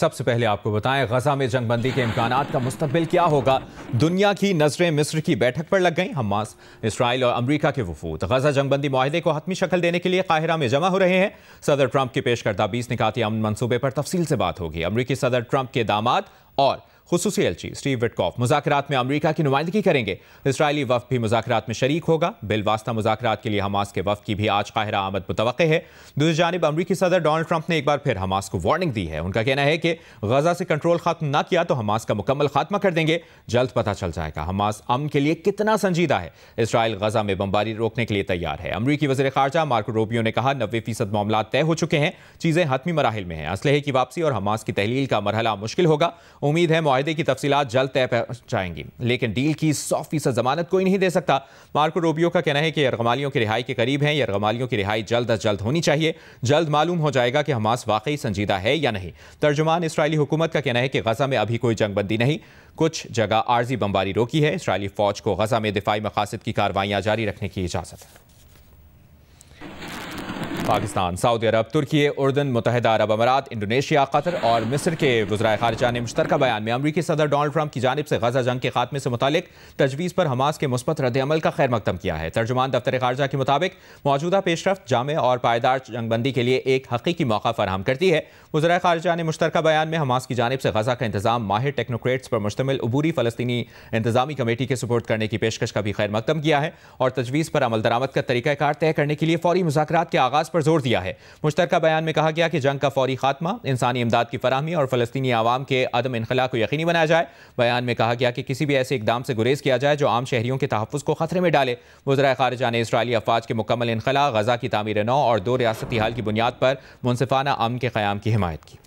सबसे पहले आपको बताएं, गजा में जंगबंदी के इम्कानात का मुस्तकबिल क्या होगा। दुनिया की नजरें मिस्र की बैठक पर लग गई। हमास, इसराइल और अमरीका के वफूद गजा जंगबंदी माहिदे को हतमी शक्ल देने के लिए काहिरा में जमा हो रहे हैं। सदर ट्रंप के पेश करदा 20 निकाती अमन मंसूबे पर तफसील से बात होगी। अमरीकी सदर ट्रंप के दामाद और खुसूसी एलची स्टीव विटकॉफ मुज़ाकरात में अमरीका की नुमाइंदगी करेंगे। इसराइली वफ़द भी मुज़ाकरात में शरीक होगा। बिलवास्ता मुज़ाकरात के लिए हमास के वफ़द की भी आज काहिरा आमद मुतवक्के है। दूसरी जानिब अमरीकी सदर डोनाल्ड ट्रंप ने एक बार फिर हमास को वार्निंग दी है। उनका कहना है कि गजा से कंट्रोल खत्म न किया तो हमास का मुकम्मल खात्मा कर देंगे। जल्द पता चल जाएगा हमास अमन के लिए कितना संजीदा है। इसराइल गजा में बमबारी रोकने के लिए तैयार है। अमरीकी वज़ीर ख़ारजा मार्को रूबियो ने कहा 90% मामला तय हो चुके हैं, चीज़ें हतमी मराहिल में हैं। असलहे की वापसी और हमास की तहलील का मरहला मुश्किल होगा। उम्मीद है मुआहदे की तफसीलात जल्द तय जाएंगी, लेकिन डील की 100% जमानत कोई नहीं दे सकता। मार्को रूबियो का कहना है कि यरगमालियों की रिहाई के करीब हैं। यरगमालियों की रिहाई जल्द अज जल्द होनी चाहिए। जल्द मालूम हो जाएगा कि हमास वाकई संजीदा है या नहीं। तर्जुमान इसराइली हुकूमत का कहना है कि गजा में अभी कोई जंगबंदी नहीं, कुछ जगह आर्जी बमबारी रोकी है। इसराइली फौज को गजा में दिफाई मकासद की कार्रवाइयां जारी रखने की इजाजत है। पाकिस्तान, सऊदी अरब, तुर्की, उर्दन, मुत्तहिदा अरब अमारात, इंडोनेशिया, कतर और मिस्र के वज़राए ख़ारिजा ने मुश्तरका बयान में अमरीकी सदर डोनाल्ड ट्रंप की जानिब से गजा जंग के खात्मे से मुतालिक तजवीज़ पर हमास के मुस्बत रद्द-ए-अमल का खैर मकदम किया है। तर्जुमान दफ्तर ख़ारिजा के मुताबिक मौजूदा पेशरफ्त जामे और पायदार जंगबंदी के लिए एक हकीकी मौका फराहम करती है। वज़राए ख़ारिजा ने मुश्तरका बयान में हमास की जानिब से गजा का इंतजाम माहिर टेक्नोक्रेट्स पर मुश्तमिल अबूरी फ़लस्तीनी इंतजामी कमेटी के सुपुर्द करने की पेशकश का भी खैर मकदम किया है और तजवीज़ पर अमल दरामद का तरीक़ाकार तय करने के लिए फौरी मुज़ाकरात के आगाज़ पर जोर दिया है। मुश्तरका बयान में कहा गया कि जंग का फौरी खात्मा, इंसानी इमदाद की फराहमी और फ़लस्तीनी आवाम के अदम इनखला को यकीनी बनाया जाए। बयान में कहा गया कि किसी भी ऐसे इकदाम से गुरेज किया जाए जो आम शहरियों के तहफ़्फ़ुज़ को खतरे में डाले। वज़राए ख़ारिजा ने इसराइली अफ़वाज के मुकम्मल इनखला, गजा की तामीर नौ और 2 रियासती हाल की बुनियाद पर मुनसिफ़ाना अमन के क़याम की हिमायत की।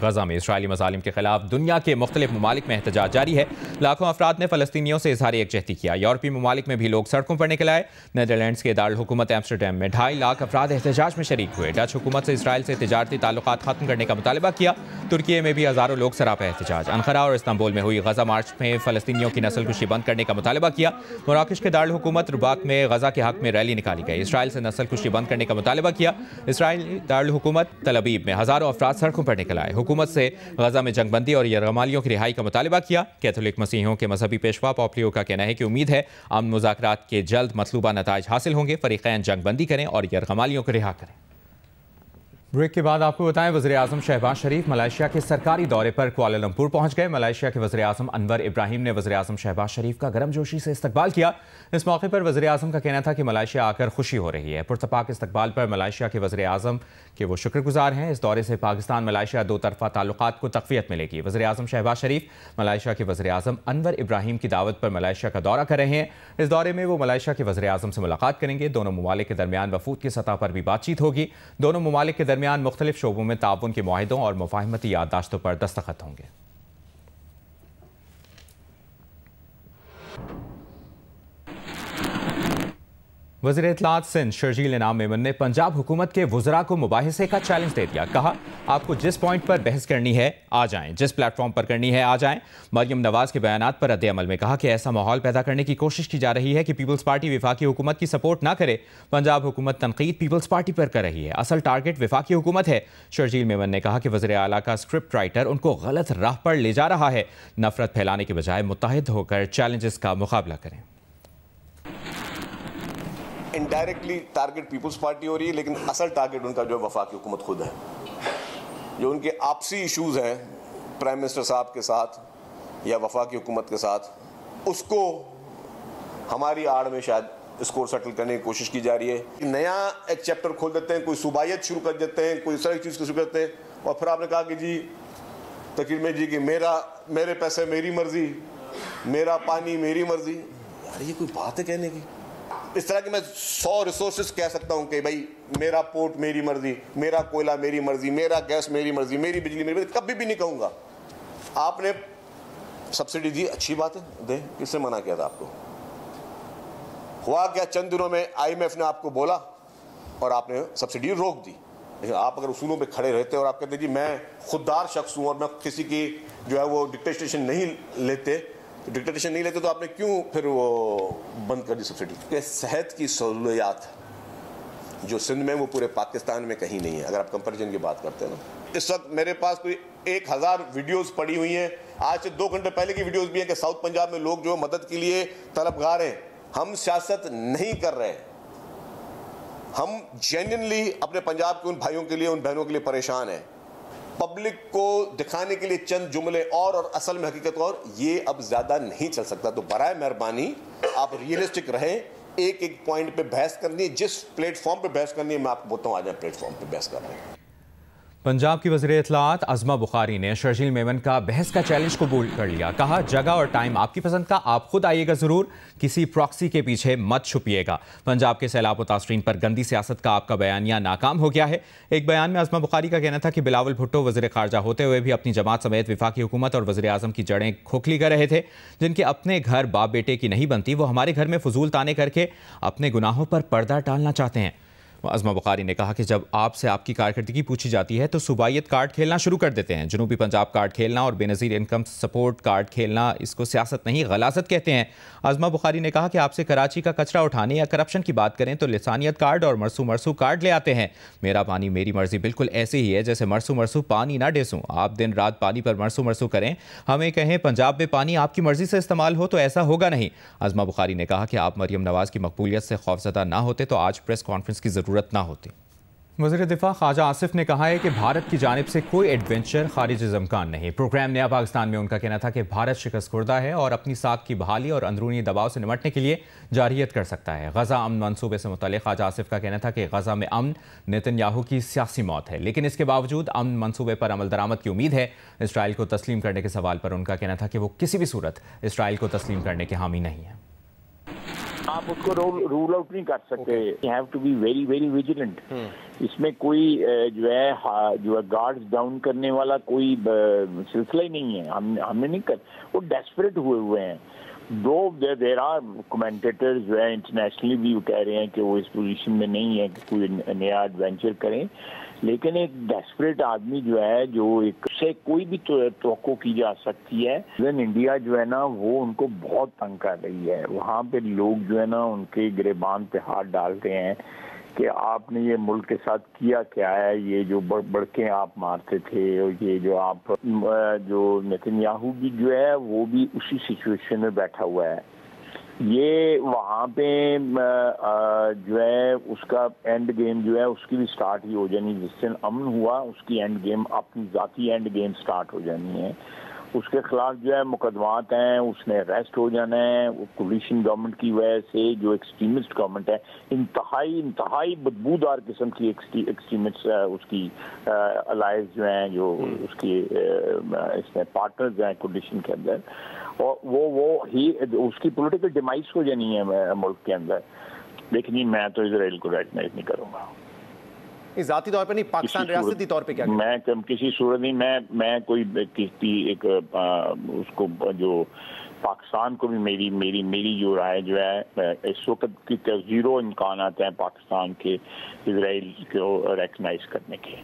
गजा में इसराइली मज़ालिम के खिलाफ दुनिया के मुख्तलिफ ममालिक में एहतजाज जारी है। लाखों अफराद ने फ़लस्तीनियों से इज़हार यकजहती किया। यूरोपीय ममालिक में भी लोग सड़कों पर निकल आए। नीदरलैंड्स के दारुल हुकूमत एम्स्टरडैम में 2.5 लाख अफराद एहतजाज में शरीक हुए। डच हुकूमत से इसराइल से तिजारती ताल्लुकात खत्म करने का मुतालबा किया। तुर्की में भी हज़ारों लोग सरापा एहतजाज। अंकारा और इस्तांबुल में हुई गजा मार्च में फ़लस्तीनियों की नस्लकुशी बंद करने का मुतालबा किया। मराकश के दारुल हुकूमत रबात में गजा के हक में रैली निकाली गई। इसराइल से नस्लकुशी बंद करने का मुतालबा किया। इसराइली दारुल हुकूमत तल अबीब में हज़ारों अफराद सड़कों पर निकल आए। हुकूमत से गजा में जंगबंदी और यरगमालियों की रिहाई का मुतालबा किया। कैथोलिक मसीहियों के मजहबी पेशवा पोप्लियो का कहना है कि उम्मीद है अमन मुज़ाकरात के जल्द मतलूबा नताइज हासिल होंगे। फरीक़ैन जंगबंदी करें और यरगमालियों को रिहा करें। ब्रेक के बाद आपको बताएं, वज़ीर आज़म शहबाज शरीफ मलेशिया के सरकारी दौरे पर कुआलालंपुर पहुंच गए। मलेशिया के वज़ीर आज़म अनवर इब्राहिम ने वज़ीर आज़म शहबाज शरीफ का गर्मजोशी से इस्तकबाल किया। इस मौके पर वज़ीर आज़म का कहना था कि मलेशिया आकर खुशी हो रही है। पुरतपाक इस्तकबाल पर मलेशिया के वज़ीर आज़म के वो शुक्रगुजार हैं। इस दौरे से पाकिस्तान मलेशिया दो तरफ़ा ताल्लुकात को तक़वियत मिलेगी। वज़ीर आज़म शहबाज शरीफ मलेशिया के वज़ीर आज़म अनवर इब्राहिम की दावत पर मलेशिया का दौरा कर रहे हैं। इस दौरे में वो मलेशिया के वज़ीर आज़म से मुलाकात करेंगे। दोनों ममालिक के दरमियान वफूद की सतह पर भी बातचीत होगी। दोनों ममालिक के दरमियान मुख्तलिफ शोबों में ताउन के मुआहिदों और मुफाहमती याददाश्तों पर दस्तखत होंगे। वज़ीर इत्तलात सिंध शर्जील इनाम मेमन ने पंजाब हुकूमत के वज़रा को मुबाहिसे का चैलेंज दे दिया। कहा, आपको जिस पॉइंट पर बहस करनी है आ जाएं, जिस प्लेटफॉर्म पर करनी है आ जाएं। मरियम नवाज के बयानात पर रद्द-ए-अमल में कहा कि ऐसा माहौल पैदा करने की कोशिश की जा रही है कि पीपल्स पार्टी वफाकी हुकूमत की सपोर्ट ना करे। पंजाब हुकूमत तनकीद पीपल्स पार्टी पर कर रही है, असल टारगेट वफाकी हुकूमत है। शर्जील मेमन ने कहा कि वज़ीर आला का स्क्रिप्ट राइटर उनको गलत राह पर ले जा रहा है। नफरत फैलाने के बजाय मुत्तहिद होकर चैलेंजेस का मुकाबला करें। इनडायरेक्टली टारगेट पीपल्स पार्टी हो रही है, लेकिन असल टारगेट उनका जो वफाकी हुकूमत खुद है। जो उनके आपसी इश्यूज हैं प्राइम मिनिस्टर साहब के साथ या वफाकी हुकूमत के साथ, उसको हमारी आड़ में शायद स्कोर सेटल करने की कोशिश की जा रही है। नया एक चैप्टर खोल देते हैं, कोई सूबायत शुरू कर देते हैं, कोई सारी चीज़ शुरू करते हैं और फिर आपने कहा कि जी तकीर में जी कि मेरे पैसे मेरी मर्जी, मेरा पानी मेरी मर्जी। यार ये कोई बात है कहने की? इस तरह की मैं 100 रिसोर्सेज कह सकता हूँ कि भाई मेरा पोर्ट मेरी मर्जी, मेरा कोयला मेरी मर्जी, मेरा गैस मेरी मर्जी, मेरी बिजली मेरी मर्जी, कभी भी नहीं कहूँगा। आपने सब्सिडी दी, अच्छी बात है, दे, किसने मना किया था आपको? हुआ क्या, चंद दिनों में IMF ने आपको बोला और आपने सब्सिडी रोक दी। लेकिन आप अगर उसूलों पे खड़े रहते और आप कहते जी मैं खुददार शख्स हूँ और मैं किसी की जो है वो डिक्टेशन नहीं लेते तो आपने क्यों फिर वो बंद कर दी सब्सिडी? कि सेहत की सहूलियात जो सिंध में वो पूरे पाकिस्तान में कहीं नहीं है, अगर आप कंपैरिजन की बात करते हैं ना। इस वक्त मेरे पास कोई 1000 वीडियोस पड़ी हुई हैं, आज से 2 घंटे पहले की वीडियोस भी हैं कि साउथ पंजाब में लोग जो मदद के लिए तलबगार हैं। हम सियासत नहीं कर रहे, हम जेन्युइनली अपने पंजाब के उन भाइयों के लिए, उन बहनों के लिए परेशान हैं। पब्लिक को दिखाने के लिए चंद जुमले और असल में हकीकत और ये अब ज्यादा नहीं चल सकता। तो बराए मेहरबानी आप रियलिस्टिक रहें, एक एक पॉइंट पे बहस करनी है, जिस प्लेटफॉर्म पे बहस करनी है मैं आपको बोलता हूँ, आज प्लेटफॉर्म पे बहस कर रहे हैं। पंजाब की वज़ीर इत्तलाआत अज़मा बुखारी ने शर्जील मेमन का बहस का चैलेंज कबूल कर लिया। कहा, जगह और टाइम आपकी पसंद का, आप खुद आइएगा ज़रूर, किसी प्रॉक्सी के पीछे मत छुपिएगा। पंजाब के सैलाब मुतासरीन पर गंदी सियासत का आपका बयानिया नाकाम हो गया है। एक बयान में अज़मा बुखारी का कहना था कि बिलावल भुट्टो वज़ीर ख़ारजा होते हुए भी अपनी जमात समेत वफाकी हुकूमत और वज़ीर आज़म की जड़ें खोखली कर रहे थे। जिनके अपने घर बाप बेटे की नहीं बनती, वो हमारे घर में फजूल ताने करके अपने गुनाहों पर पर्दा डालना चाहते हैं। अज़मा बुखारी ने कहा कि जब आपसे आपकी कारकर्दगी पूछी जाती है तो सूबाइयत कार्ड खेलना शुरू कर देते हैं। जनूबी पंजाब कार्ड खेलना और बेनज़ीर इनकम सपोर्ट कार्ड खेलना, इसको सियासत नहीं गलासत कहते हैं। अज़मा बुखारी ने कहा कि आपसे कराची का कचरा उठाने या करप्शन की बात करें तो लिसानियत कार्ड और मरसू मरसू कार्ड ले आते हैं। मेरा पानी मेरी मर्जी बिल्कुल ऐसे ही है जैसे मरसू मरसू पानी ना डेसूं। आप दिन रात पानी पर मरसू मरसू करें, हमें कहें पंजाब में पानी आपकी मर्जी से इस्तेमाल हो, तो ऐसा होगा नहीं। अज़मा बुखारी ने कहा कि आप मरियम नवाज़ की मकबूलियत से खौफज़दा ना होते तो आज प्रेस कॉन्फ्रेंस की ज़रूरत ना होती। वज़ीर दिफा ख्वाजा आसिफ ने कहा है कि भारत की जानिब से कोई एडवेंचर खारिज इम्कान नहीं। प्रोग्राम नया पाकिस्तान में उनका कहना था कि भारत शिकस्त खुर्दा है और अपनी साख की बहाली और अंदरूनी दबाव से निमटने के लिए जारियत कर सकता है। गजा अमन मंसूबे से मुताल्लिक़ ख्वाजा आसिफ का कहना था कि गजा में अमन नेतन्याहू की सियासी मौत है, लेकिन इसके बावजूद अमन मंसूबे पर अमल दरामद की उम्मीद है। इसराइल को तस्लीम करने के सवाल पर उनका कहना था कि वो किसी भी सूरत इसराइल को तस्लीम करने के हामी नहीं है। आप उसको रूल आउट नहीं कर सकते। You have to be very very vigilant. इसमें कोई जो है गार्ड्स डाउन करने वाला कोई सिलसिला ही नहीं है। हमने नहीं कर, वो डेस्परेट हुए हैं। दो देर आर कमेंटेटर्स जो है इंटरनेशनली भी कह रहे हैं कि वो इस पोजीशन में नहीं है कि कोई नया एडवेंचर करें, लेकिन एक डेस्परेट आदमी जो है, जो एक से कोई भी तवक्को की जा सकती है। लेकिन इंडिया जो है ना, वो उनको बहुत तंग कर रही है। वहाँ पे लोग जो है ना, उनके गिरेबान पे हाथ डालते हैं कि आपने ये मुल्क के साथ किया क्या है। ये जो बड़के आप मारते थे, और ये जो आप जो नेतन्याहू भी जो है वो भी उसी सिचुएशन में बैठा हुआ है। ये वहाँ पे जो है उसका एंड गेम जो है उसकी भी स्टार्ट ही हो जानी। जिस दिन अमन हुआ उसकी एंड गेम, अपनी जाती एंड गेम स्टार्ट हो जानी है। उसके खिलाफ जो है मुकदमात हैं, उसने अरेस्ट हो जाना है। वो कोलिशन गवर्नमेंट की वजह से, जो एक्सट्रीमिस्ट गवर्नमेंट है, इंतहाई बदबूदार किस्म की एक्सट्रीमिस्ट उसकी अलाइज जो हैं, जो उसकी इसमें पार्टनर्स हैं कोलिशन के अंदर, और वो ही उसकी पॉलिटिकल डिमाइस हो जानी है मुल्क के अंदर। लेकिन मैं तो इसराइल को रेकग्नाइज नहीं करूँगा। ज़ाती तौर पर नहीं, पाकिस्तान रियासती तौर पे क्या मैं किसी सूरत नहीं, मैं कोई किसी एक उसको जो पाकिस्तान को भी मेरी जो राय जो है इस वक्त की 0 इम्कान आते हैं पाकिस्तान के इसराइल को रेकग्नाइज करने के।